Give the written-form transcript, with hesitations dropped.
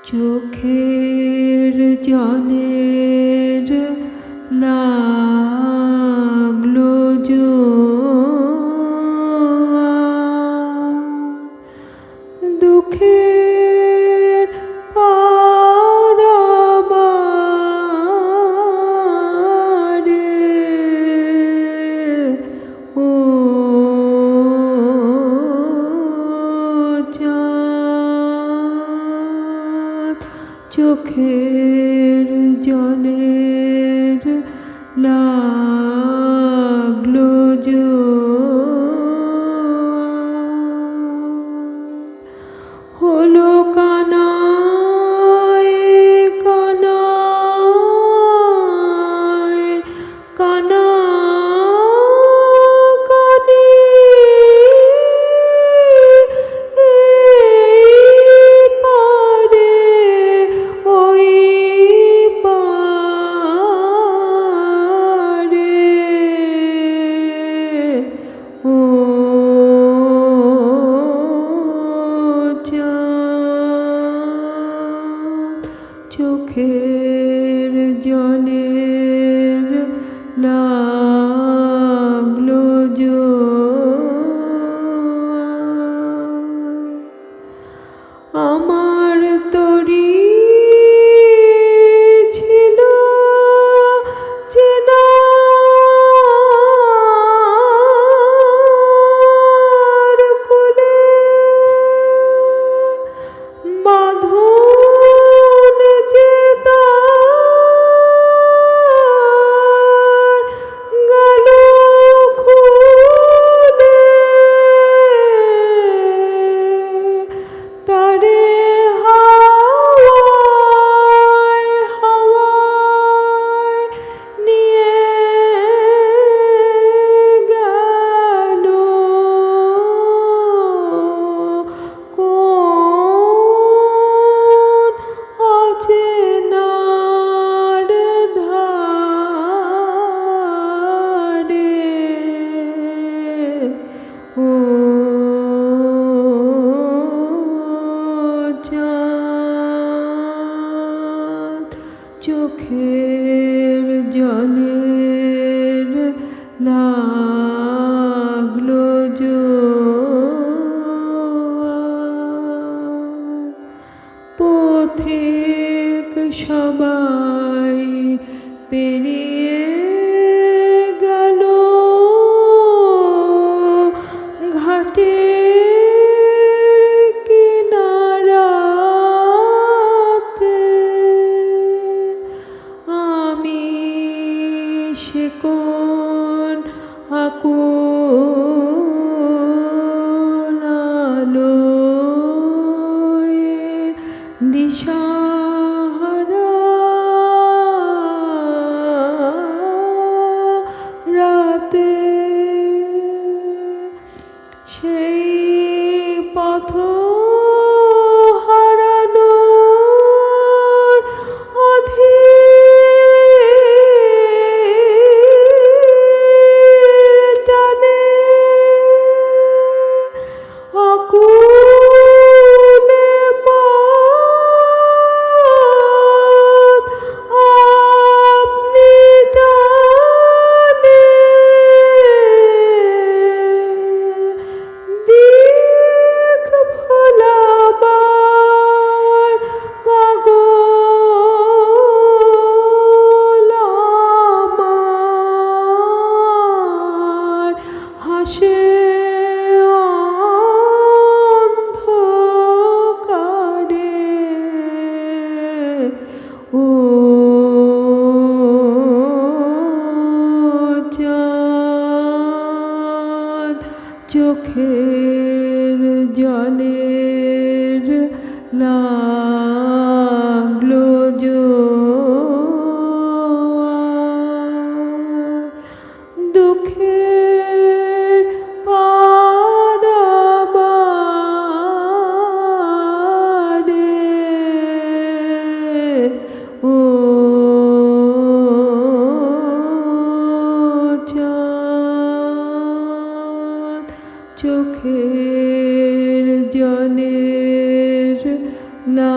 চোখের জলের লাগলো জোয়ার, দুঃখের পারাবারে ও চাঁদ, চোখের জলের লাগলো জোয়ার, হলো কানায় কানায় কানাকানি, এই পারে ওই পারে ও চাঁদ, চোখের জলের লাগলো জোয়ার, আমার তরি ছিল চেনার কুলে, বাঁধন যে তার গেল খুলে, তারে হাওয়ায় হাওয়ায় নিয়ে গেল কোন অচেনার ধারে ও চাঁদ, চোখের জলের লাগলো জোয়ার, পথিক সবাই পেরিয়ে গেল ঘাটের কিনারাতে, আমি সে কোন আকুল আলোয় দিশাহারা রাতে, সেই পথ হারানোর অধীর টানে আকুলে পথ আপনি টানে, দিক ভোলাবার পাগল আমার হাসে অন্ধকারে ও চাঁদ, চোখের জলের লাগলো জোয়ার, দুঃখের পারাবারে ও চাঁদ, চোখের জলের না